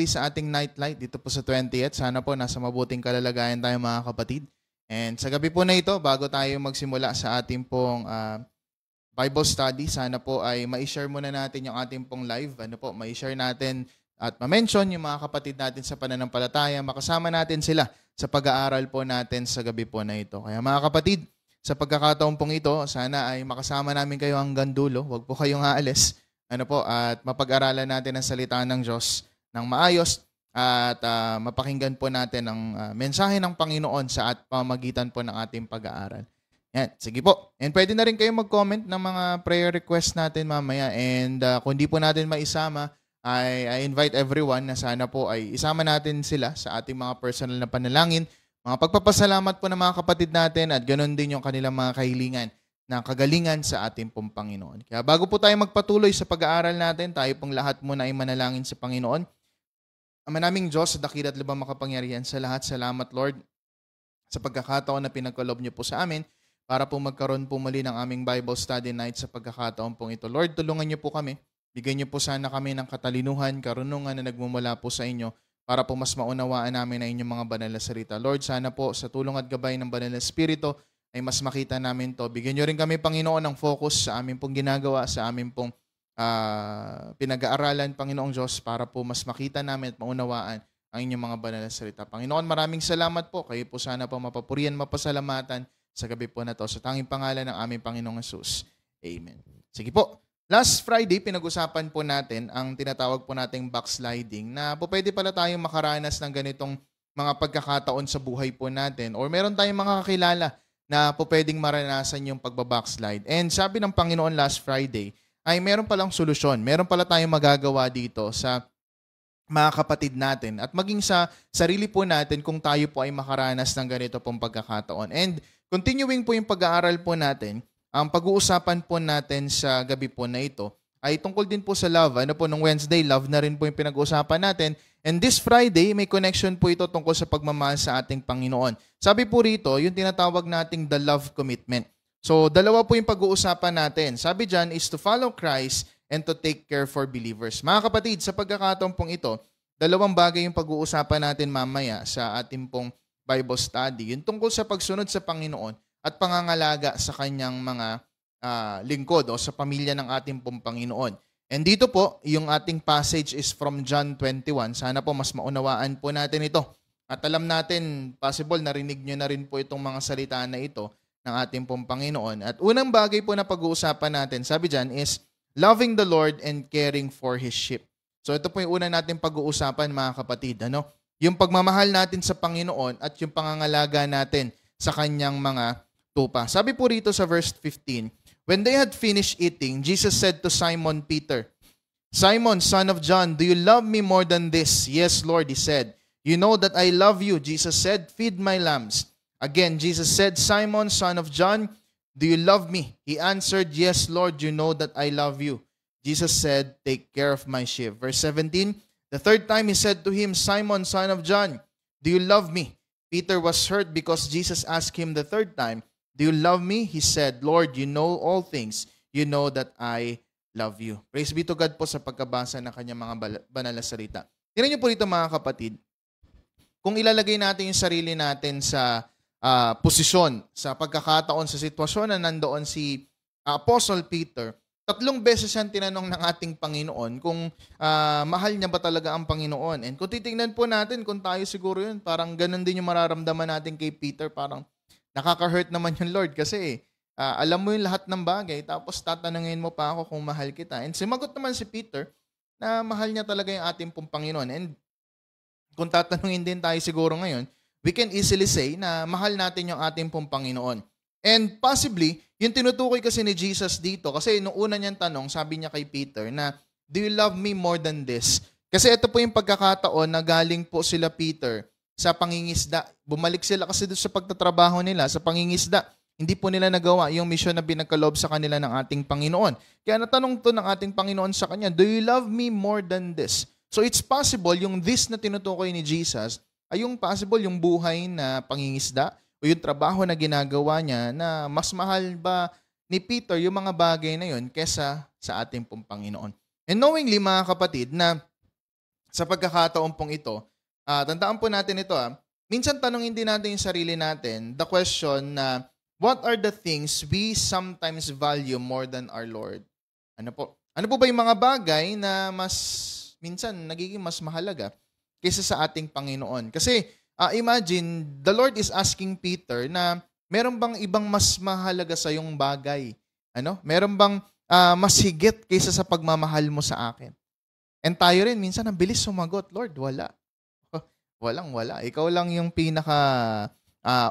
muli sa ating nightlight dito po sa 20th. Sana po nasa mabuting kalalagayan tayo mga kapatid. And sa gabi po na ito, bago tayo magsimula sa ating pong Bible study, sana po ay ma-share muna natin yung ating pong live. Ma-share natin at ma-mention yung mga kapatid natin sa pananampalataya. Makasama natin sila sa pag-aaral po natin sa gabi po na ito. Kaya mga kapatid, sa pagkakataon pong ito, sana ay makasama namin kayo hanggang dulo. Huwag po kayong aalis. At mapag-aralan natin ang salita ng Diyos ng maayos at mapakinggan po natin ang mensahe ng Panginoon sa pamamagitan po ng ating pag-aaral. Yan, sige po. And pwede na rin kayo mag-comment ng mga prayer request natin mamaya. And kung di po natin maisama, I invite everyone na sana po ay isama natin sila sa ating mga personal na panalangin, mga pagpapasalamat po ng mga kapatid natin at ganoon din yung kanilang mga kahilingan ng kagalingan sa ating pong Panginoon. Kaya bago po tayo magpatuloy sa pag-aaral natin, tayo pong lahat muna ay manalangin sa Panginoon. Ama naming Diyos, sa dakila at lubhang makapangyarihan sa lahat, salamat Lord sa pagkakataon na pinagkaloob niyo po sa amin para po magkaroon po muli ng aming Bible study night sa pagkakataon pong ito. Lord, tulungan niyo po kami. Bigyan niyo po sana kami ng katalinuhan, karunungan na nagmumula po sa inyo para po mas maunawaan namin ang inyong mga banal na salita. Lord, sana po sa tulong at gabay ng banal na Espiritu ay mas makita namin to. Bigyan nyo rin kami, Panginoon, ng focus sa aming pong ginagawa, sa aming pong pinag-aaralan, Panginoong Diyos, para po mas makita namin at maunawaan ang inyong mga banal na salita. Panginoon, maraming salamat po. Kayo po sana po mapapurihan, mapasalamatan sa gabi po na to. Sa tanging pangalan ng aming Panginoong Jesus. Amen. Sige po. Last Friday, pinag-usapan po natin ang tinatawag po nating backsliding na po pwede pala tayong makaranas ng ganitong mga pagkakataon sa buhay po natin or meron tayong mga kakilala na po pwedeng maranasan yung pagbabackslide. And sabi ng Panginoon last Friday, ay meron palang solusyon. Meron pala tayong magagawa dito sa mga kapatid natin at maging sa sarili po natin kung tayo po ay makaranas ng ganito pong pagkakataon. And continuing po yung pag-aaral po natin, ang pag-uusapan po natin sa gabi po na ito ay tungkol din po sa love. Nung Wednesday, love na rin po yung pinag-uusapan natin. And this Friday, may connection po ito tungkol sa pagmamahal sa ating Panginoon. Sabi po rito, yung tinatawag nating the love commitment. So, dalawa po yung pag-uusapan natin. Sabi dyan is to follow Christ and to take care for believers. Mga kapatid, sa pagkakataon pong ito, dalawang bagay yung pag-uusapan natin mamaya sa ating pong Bible study. Yung tungkol sa pagsunod sa Panginoon at pangangalaga sa kanyang mga lingkod o sa pamilya ng ating pong Panginoon. And dito po, yung ating passage is from John 21. Sana po mas maunawaan po natin ito. At alam natin, possible narinig nyo na rin po itong mga salita na ito ng ating pong Panginoon. At unang bagay po na pag-uusapan natin, sabi dyan is loving the Lord and caring for His sheep. So ito po yung una natin pag-uusapan mga kapatid. Yung pagmamahal natin sa Panginoon at yung pangangalaga natin sa kanyang mga tupa. Sabi po rito sa verse 15, when they had finished eating, Jesus said to Simon Peter, Simon, son of John, do you love me more than this? Yes, Lord, he said. You know that I love you. Jesus said, feed my lambs. Again, Jesus said, Simon, son of John, do you love me? He answered, yes, Lord, you know that I love you. Jesus said, take care of my sheep. Verse 17, the third time he said to him, Simon, son of John, do you love me? Peter was hurt because Jesus asked him the third time, do you love me? He said, Lord, you know all things. You know that I love you. Praise be to God po sa pagkabasa ng kanyang mga banal na salita. Tingnan niyo po dito mga kapatid, kung ilalagay natin yung sarili natin sa posisyon, sa pagkakataon, sa sitwasyon na nandoon si Apostle Peter, 3 beses siyang tinanong ng ating Panginoon kung mahal niya ba talaga ang Panginoon. And kung titingnan po natin, kung tayo siguro yun, parang ganun din yung mararamdaman natin kay Peter, parang nakaka-hurt naman yung Lord kasi alam mo yung lahat ng bagay tapos tatanungin mo pa ako kung mahal kita. And sumagot naman si Peter na mahal niya talaga yung ating pong Panginoon. And kung tatanungin din tayo siguro ngayon, we can easily say na mahal natin yung ating pong Panginoon. And possibly, yung tinutukoy kasi ni Jesus dito, kasi nung una niyang tanong, sabi niya kay Peter na, do you love me more than this? Kasi ito po yung pagkakataon na galing po sila Peter sa pangingisda. Bumalik sila kasi doon sa pagtatrabaho nila, sa pangingisda. Hindi po nila nagawa yung mission na binagkaloob sa kanila ng ating Panginoon. Kaya natanong to ng ating Panginoon sa kanya, do you love me more than this? So it's possible, yung this na tinutukoy ni Jesus, ay yung possible yung buhay na pangingisda o yung trabaho na ginagawa niya na mas mahal ba ni Peter yung mga bagay na yun kesa sa ating pong Panginoon. And knowingly mga kapatid na sa pagkakataon pong ito, tandaan po natin ito. Minsan tanongin din natin yung sarili natin, the question na, what are the things we sometimes value more than our Lord? Ano po? Ano po ba yung mga bagay na minsan nagiging mas mahalaga kaysa sa ating Panginoon? Kasi imagine, the Lord is asking Peter na meron bang ibang mas mahalaga sa yung bagay? Ano? Meron bang mas higit kaysa sa pagmamahal mo sa akin? And tayo rin, minsan ang bilis sumagot, Lord, wala. Walang-wala. Ikaw lang yung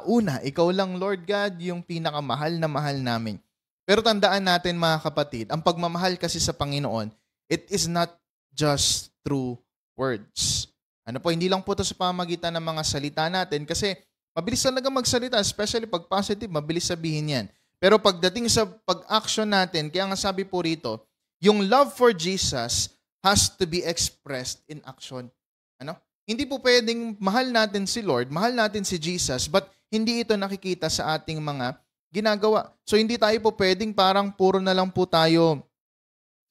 una. Ikaw lang, Lord God, yung pinakamahal na mahal namin. Pero tandaan natin, mga kapatid, ang pagmamahal kasi sa Panginoon, it is not just through words. Ano po, hindi lang po ito sa pamagitan ng mga salita natin kasi mabilis talaga magsalita, especially pag positive, mabilis sabihin yan. Pero pagdating sa pag-action natin, kaya nga sabi po rito, yung love for Jesus has to be expressed in action. Ano? Hindi po pwedeng mahal natin si Lord, mahal natin si Jesus, but hindi ito nakikita sa ating mga ginagawa. So hindi tayo po pwedeng parang puro na lang po tayo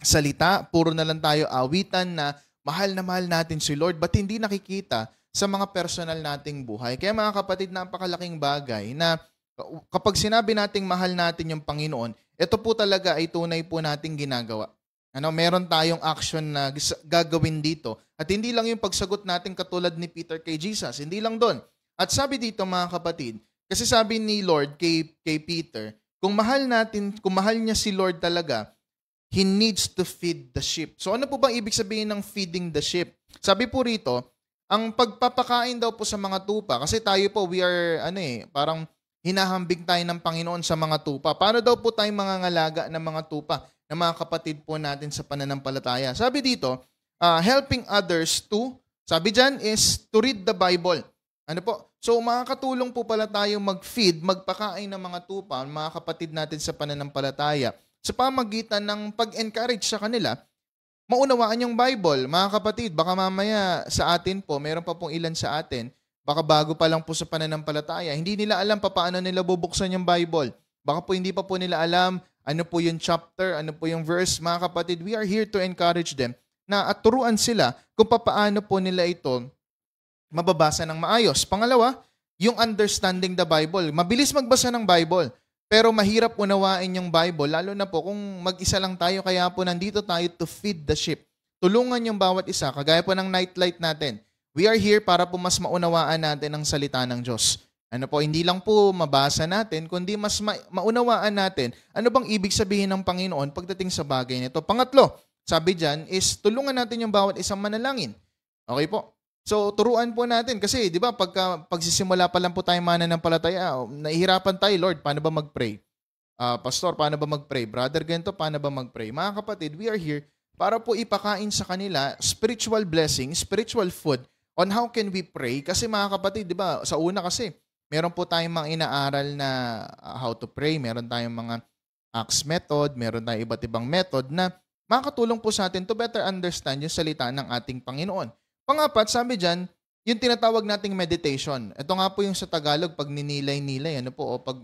salita, puro na lang tayo awitan na mahal natin si Lord, but hindi nakikita sa mga personal nating buhay. Kaya mga kapatid, napakalaking bagay na kapag sinabi nating mahal natin yung Panginoon, ito po talaga ay tunay po nating ginagawa. Meron tayong action na gagawin dito. At hindi lang yung pagsagot natin katulad ni Peter kay Jesus. Hindi lang doon. At sabi dito mga kapatid, kasi sabi ni Lord kay Peter, kung mahal niya si Lord talaga, He needs to feed the sheep. So ano po bang ibig sabihin ng feeding the sheep? Sabi po rito, ang pagpapakain daw po sa mga tupa, kasi tayo po, we are, parang hinahambing tayo ng Panginoon sa mga tupa. Paano daw po tayong mangangalaga ng mga tupa na mga kapatid po natin sa pananampalataya? Sabi dito, helping others to, sabi dyan is to read the Bible. Ano po? So makakatulong po pala tayo mag-feed, magpakain ng mga tupa, mga kapatid natin sa pananampalataya, sa pamagitan ng pag-encourage sa kanila, maunawaan yung Bible. Mga kapatid, baka mamaya sa atin po, meron pa pong ilan sa atin, baka bago pa lang po sa pananampalataya, hindi nila alam paano nila bubuksan yung Bible. Baka po hindi pa po nila alam ano po yung chapter, ano po yung verse. Mga kapatid, we are here to encourage them na at turuan sila kung paano po nila ito mababasa ng maayos. Pangalawa, yung understanding the Bible. Mabilis magbasa ng Bible, pero mahirap unawain yung Bible, lalo na po kung mag-isa lang tayo, kaya po nandito tayo to feed the sheep. Tulungan yung bawat isa, kagaya po ng nightlight natin. We are here para po mas maunawaan natin ang salita ng Diyos. Hindi lang po mabasa natin, kundi mas maunawaan natin ano bang ibig sabihin ng Panginoon pagdating sa bagay nito. Pangatlo, sabi dyan, is tulungan natin yung bawat isang manalangin. Okay po? So, turuan po natin kasi, di ba, pagsisimula pa lang po tayo mananampalataya, nahihirapan tayo, Lord, paano ba mag-pray? Pastor, paano ba mag-pray? Brother, ganito, paano ba mag-pray? Mga kapatid, we are here para po ipakain sa kanila spiritual blessing, spiritual food on how can we pray. Kasi mga kapatid, di ba, sa una kasi, meron po tayong mga inaaral na how to pray, meron tayong mga Acts method, meron tayong iba't ibang method na makakatulong po sa atin to better understand yung salita ng ating Panginoon. Pangapat, sabi dyan, yung tinatawag nating meditation. Ito nga po yung sa Tagalog, pag ninilay-nilay, o pag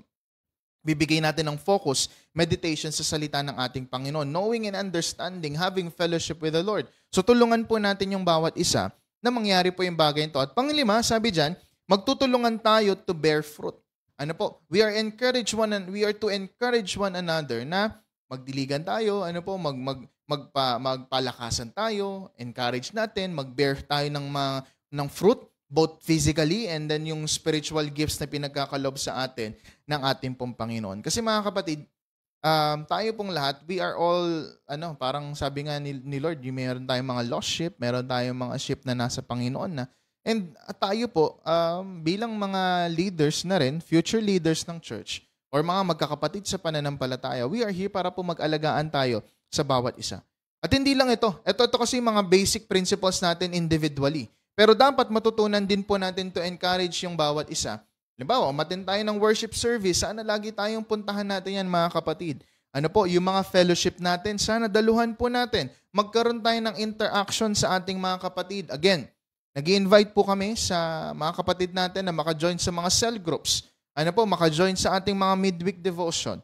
bibigay natin ng focus, meditation sa salita ng ating Panginoon, knowing and understanding, having fellowship with the Lord. So tulungan po natin yung bawat isa na mangyari po yung bagay ito. At panglima, sabi dyan, magtutulungan tayo to bear fruit. We are to encourage one another na magdiligan tayo, magpalakasan tayo, encourage natin, mag-bear tayo ng fruit, both physically and then yung spiritual gifts na pinagkakalob sa atin ng ating pong Panginoon. Kasi mga kapatid, tayo pong lahat, we are all, parang sabi nga ni Lord, meron tayong mga lost sheep, meron tayong mga sheep na nasa Panginoon na, and tayo po, bilang mga leaders na rin, future leaders ng church, or mga magkakapatid sa pananampalataya, we are here para po mag-alagaan tayo sa bawat isa. At hindi lang ito. Ito kasi mga basic principles natin individually. Pero dapat matutunan din po natin to encourage yung bawat isa. Halimbawa, umattend tayo ng worship service, sana lagi tayong puntahan natin yan mga kapatid. Yung mga fellowship natin, sana daluhan po natin. Magkaroon tayo ng interaction sa ating mga kapatid. Again, nag-i-invite po kami sa mga kapatid natin na maka-join sa mga cell groups. Maka-join sa ating mga midweek devotion.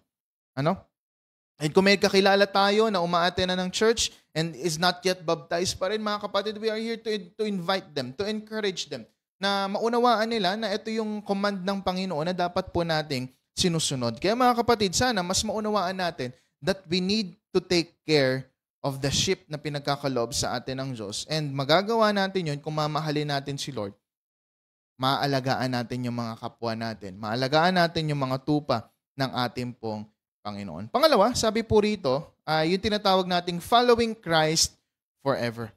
And kung may kakilala tayo na umaattend na ng church, and is not yet baptized pa rin, mga kapatid, we are here to invite them, to encourage them, na maunawaan nila na ito yung command ng Panginoon na dapat po nating sinusunod. Kaya mga kapatid, sana mas maunawaan natin that we need to take care of the sheep na pinagkakaloob sa atin ng Diyos. And magagawa natin yun kung mamahalin natin si Lord. Maalagaan natin yung mga kapwa natin. Maalagaan natin yung mga tupa ng ating pong Panginoon. Pangalawa, sabi po rito, yung tinatawag nating following Christ forever.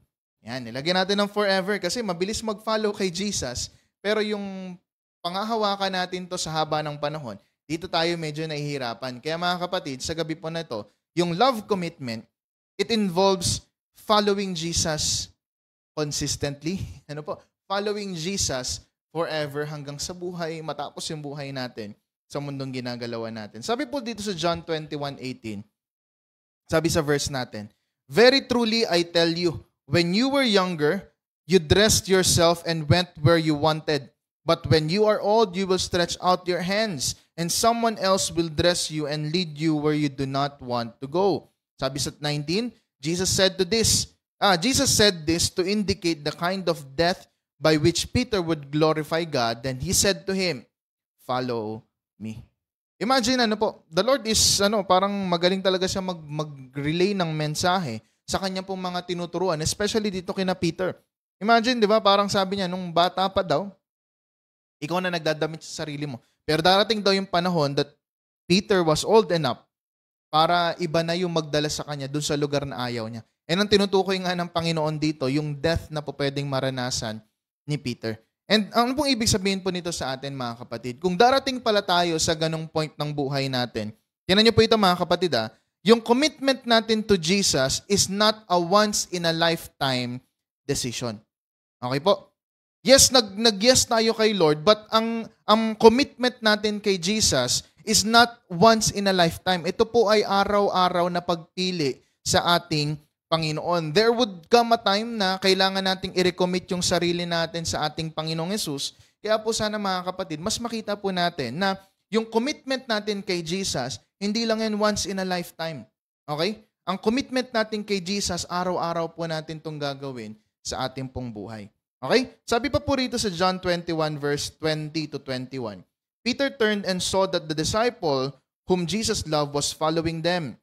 Yan, nilagyan natin ng forever kasi mabilis mag-follow kay Jesus, pero yung pangahawakan natin to sa haba ng panahon, dito tayo medyo nahihirapan. Kaya mga kapatid, sa gabi po na to, yung love commitment, it involves following Jesus consistently. Ano po? Following Jesus forever hanggang sa buhay, matapos yung buhay natin sa mundong ginagalawan natin. Sabi po dito sa John 21:18, sabi sa verse natin, "Very truly I tell you, when you were younger, you dressed yourself and went where you wanted. But when you are old, you will stretch out your hands, and someone else will dress you and lead you where you do not want to go." Sabi sa 19, Jesus said this to indicate the kind of death by which Peter would glorify God. Then he said to him, "Follow me." Imagine the Lord is parang magaling talaga siya mag-relay ng mensahe sa kanya pong mga tinuturuan, especially dito kina Peter. Imagine, di ba, parang sabi niya, nung bata pa daw, ikaw na nagdadamit sa sarili mo. Pero darating daw yung panahon that Peter was old enough para iba na yung magdala sa kanya dun sa lugar na ayaw niya. And ang tinutukoy nga ng Panginoon dito, yung death na po pwedeng maranasan ni Peter. And ano pong ibig sabihin po nito sa atin, mga kapatid? Kung darating pala tayo sa ganong point ng buhay natin, tinan niyo po ito, mga kapatid, yung commitment natin to Jesus is not a once-in-a-lifetime decision. Okay po? Yes, nag-yes tayo kay Lord, but ang commitment natin kay Jesus is not once in a lifetime. Ito po ay araw-araw na pagpili sa ating Panginoon. There would come a time na kailangan nating i-recommit yung sarili natin sa ating Panginoong Hesus. Kaya po sana, mga kapatid, mas makita po natin na yung commitment natin kay Jesus, hindi lang yan once in a lifetime. Okay? Ang commitment natin kay Jesus, araw-araw po natin itong gagawin sa ating pong buhay. Okay? Sabi pa po rito sa John 21 verse 20 to 21. Peter turned and saw that the disciple whom Jesus loved was following them.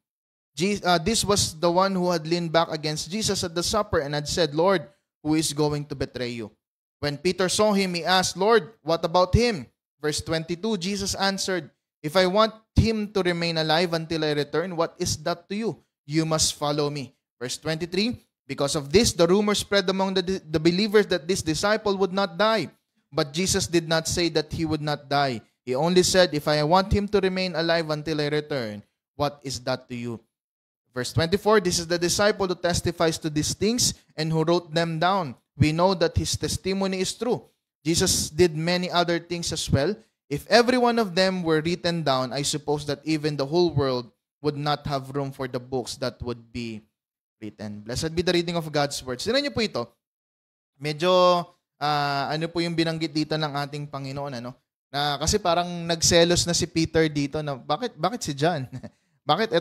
This was the one who had leaned back against Jesus at the supper and had said, "Lord, who is going to betray you?" When Peter saw him, he asked, "Lord, what about him?" Verse 22, Jesus answered, "If I want him to remain alive until I return, what is that to you? You must follow me." Verse 23, because of this, the rumor spread among the believers that this disciple would not die. But Jesus did not say that he would not die. He only said, "If I want him to remain alive until I return, what is that to you?" Verse 24, this is the disciple who testifies to these things and who wrote them down. We know that his testimony is true. Jesus did many other things as well. If every one of them were written down, I suppose that even the whole world would not have room for the books that would be written. Blessed be the reading of God's words. Sinan niyo po ito. Medyo, ano po yung binanggit dito ng ating Panginoon, Na kasi parang nagselos na si Peter dito na bakit si John? Bakit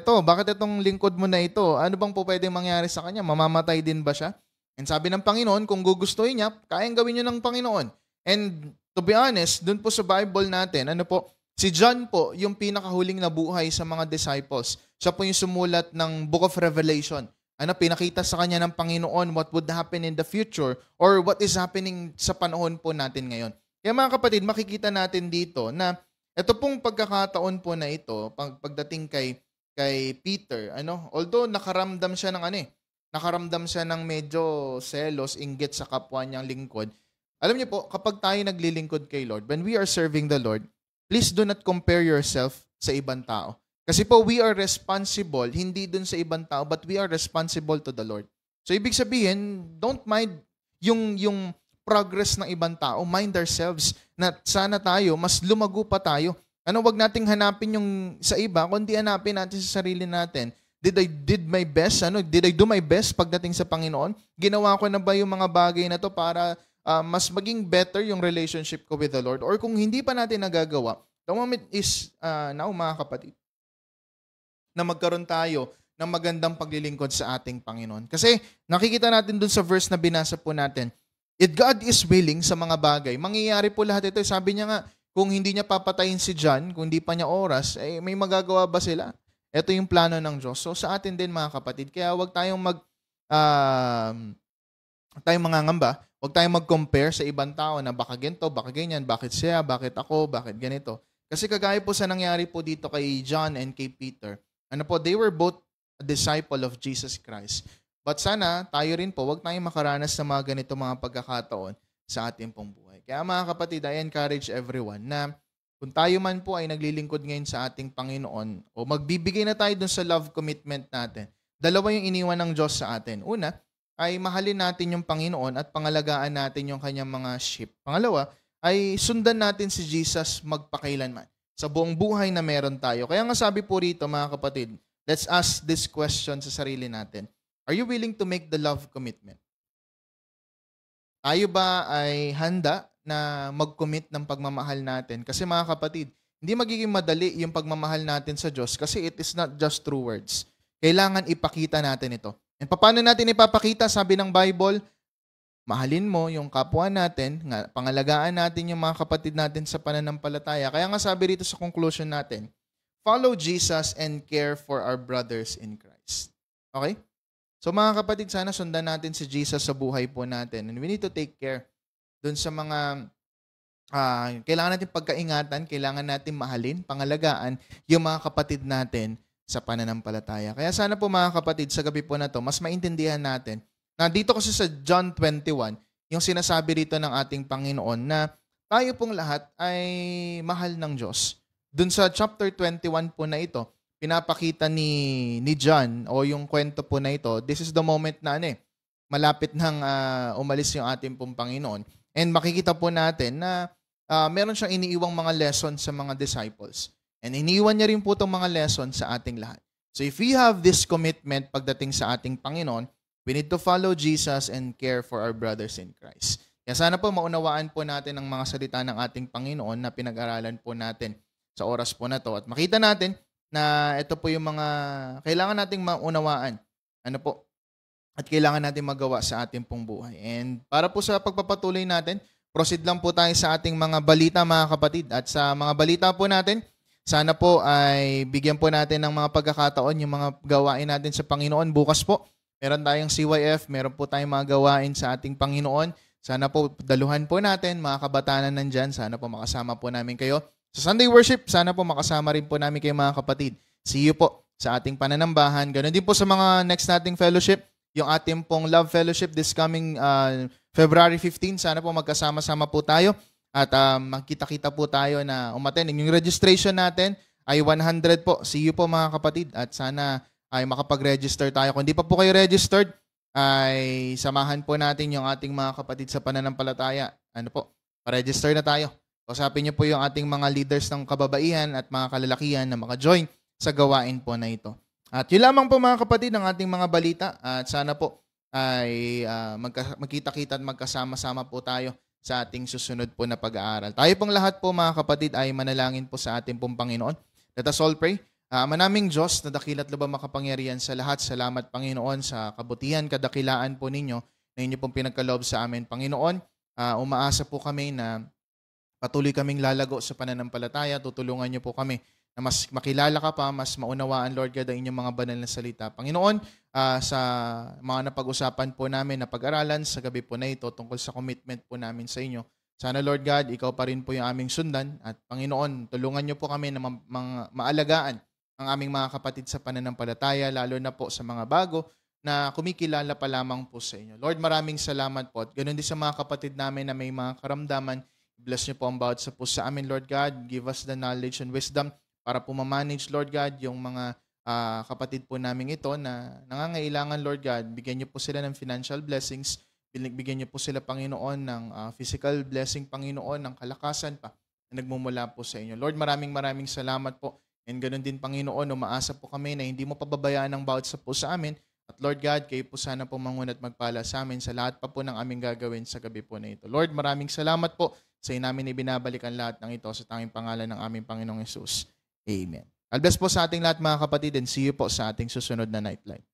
itong lingkod mo na ito? Ano bang po pwedeng mangyari sa kanya? Mamamatay din ba siya? And sabi ng Panginoon, kung gugustuhin niya, kayang gawin niyo ng Panginoon. And to be honest, dun po sa Bible natin, si John po yung pinakahuling nabuhay sa mga disciples. Siya po yung sumulat ng Book of Revelation. Pinakita sa kanya ng Panginoon what would happen in the future or what is happening sa panahon po natin ngayon. Kaya mga kapatid, makikita natin dito na ito pong pagkakataon po na ito, pagdating kay Peter, although nakaramdam siya ng medyo selos, inggit sa kapwa niyang lingkod. Alam niyo po, kapag tayo naglilingkod kay Lord, when we are serving the Lord, please do not compare yourself sa ibang tao. Kasi po, we are responsible, hindi dun sa ibang tao, but we are responsible to the Lord. So, ibig sabihin, don't mind yung progress ng ibang tao, mind ourselves na sana tayo, mas lumago pa tayo. Wag nating hanapin yung sa iba, kundi hanapin natin sa sarili natin. Did I do my best pagdating sa Panginoon? Ginawa ko na ba yung mga bagay na to para mas maging better yung relationship ko with the Lord? Or kung hindi pa natin nagagawa, the moment is now, mga kapatid, na magkaroon tayo ng magandang paglilingkod sa ating Panginoon. Kasi nakikita natin dun sa verse na binasa po natin, if God is willing sa mga bagay, mangyayari po lahat ito. Sabi niya nga, kung hindi niya papatayin si John, kung hindi pa niya oras, may magagawa ba sila? Ito yung plano ng Diyos. So sa atin din mga kapatid, kaya huwag tayong tayong mangangamba, huwag tayong mag-compare sa ibang tao na baka ganito, baka ganyan, bakit siya, bakit ako, bakit ganito. Kasi kagaya po sa nangyari po dito kay John and kay Peter, they were both a disciple of Jesus Christ. But sana, tayo rin po, huwag tayong makaranas ng mga ganito mga pagkakataon sa ating pong buhay. Kaya mga kapatid, I encourage everyone na kung tayo man po ay naglilingkod ngayon sa ating Panginoon o magbibigay na tayo dun sa love commitment natin, dalawa yung iniwan ng Diyos sa atin. Una, ay mahalin natin yung Panginoon at pangalagaan natin yung kanyang mga sheep. Pangalawa, ay sundan natin si Jesus magpakailanman sa buong buhay na meron tayo. Kaya nga sabi po rito mga kapatid, let's ask this question sa sarili natin. Are you willing to make the love commitment? Tayo ba ay handa na mag-commit ng pagmamahal natin? Kasi mga kapatid, hindi magiging madali yung pagmamahal natin sa Diyos kasi it is not just through words. Kailangan ipakita natin ito. And paano natin ipapakita? Sabi ng Bible, mahalin mo yung kapwa natin, pangalagaan natin yung mga kapatid natin sa pananampalataya. Kaya nga sabi rito sa conclusion natin, follow Jesus and care for our brothers in Christ. Okay? So mga kapatid, sana sundan natin si Jesus sa buhay po natin. And we need to take care dun sa mga kailangan natin pagkaingatan, kailangan natin mahalin, pangalagaan yung mga kapatid natin sa pananampalataya. Kaya sana po mga kapatid, sa gabi po na to, mas maintindihan natin na dito kasi sa John 21, yung sinasabi rito ng ating Panginoon na tayo pong lahat ay mahal ng Diyos. Dun sa chapter 21 po na ito, pinapakita ni John o yung kwento po na ito, this is the moment na malapit nang umalis yung ating pong Panginoon. And makikita po natin na meron siyang iniiwang mga lessons sa mga disciples. And iniwan niya rin po itong mga lessons sa ating lahat. So if we have this commitment pagdating sa ating Panginoon, we need to follow Jesus and care for our brothers in Christ. Kaya sana po maunawaan po natin ang mga salita ng ating Panginoon na pinag-aralan po natin sa oras po na to. At makita natin na ito po yung mga kailangan nating maunawaan. At kailangan natin magawa sa ating pong buhay. And para po sa pagpapatuloy natin, proceed lang po tayo sa ating mga balita mga kapatid. At sa mga balita po natin, sana po ay bigyan po natin ng mga pagkakataon yung mga gawain natin sa Panginoon. Bukas po, meron tayong CYF, meron po tayong mga gawain sa ating Panginoon. Sana po daluhan po natin, mga kabataan nandyan. Sana po makasama po namin kayo. Sa Sunday Worship, sana po makasama rin po namin kayo mga kapatid. See you po sa ating pananambahan. Ganon din po sa mga next nating fellowship, yung ating pong Love Fellowship this coming February 15. Sana po magkasama-sama po tayo. At magkita-kita po tayo na umattend. Yung registration natin ay 100 po. See you po mga kapatid. At sana ay makapag-register tayo. Kung di pa po kayo registered, ay samahan po natin yung ating mga kapatid sa pananampalataya. Pa-register na tayo. Kausapin niyo po yung ating mga leaders ng kababaihan at mga kalalakihan na maka-join sa gawain po na ito. At yun lamang po mga kapatid ang ating mga balita. At sana po ay magkita-kita at magkasama-sama po tayo sa ating susunod po na pag-aaral. Tayo pong lahat po mga kapatid ay manalangin po sa ating pong Panginoon. Let us all pray. Manaming Diyos na dakilat lubang makapangyarihan sa lahat. Salamat Panginoon sa kabutihan, kadakilaan po ninyo na inyo pong pinagkaloob sa amin. Panginoon, umaasa po kami na patuloy kaming lalago sa pananampalataya. Tutulungan niyo po kami na mas makilala ka pa, mas maunawaan, Lord God, ang inyong mga banal na salita. Panginoon, sa mga napag-usapan po namin na pag-aralan sa gabi po na ito tungkol sa commitment po namin sa inyo. Sana, Lord God, ikaw pa rin po yung aming sundan. At Panginoon, tulungan niyo po kami na maalagaan ang aming mga kapatid sa pananampalataya, lalo na po sa mga bago na kumikilala pa lamang po sa inyo. Lord, maraming salamat po. At ganoon din sa mga kapatid namin na may mga karamdaman, bless niyo po ang bawat sa puso sa amin, Lord God. Give us the knowledge and wisdom para po ma-manage, Lord God, yung mga kapatid po namin ito na nangangailangan, Lord God. Bigyan niyo po sila ng financial blessings. Bigyan niyo po sila, Panginoon, ng physical blessing, Panginoon, ng kalakasan pa na nagmumula po sa inyo. Lord, maraming salamat po. And ganoon din, Panginoon, umaasa po kami na hindi mo pababayaan ang bawat sa po sa amin. At Lord God, kayo po sana po mangun at magpala sa amin sa lahat pa po ng aming gagawin sa gabi po na ito. Lord, maraming salamat po sa namin ibinabalik ang lahat ng ito sa tanging pangalan ng aming Panginoong Hesus. Amen. God bless po sa ating lahat mga kapatid and see you po sa ating susunod na Nightlight.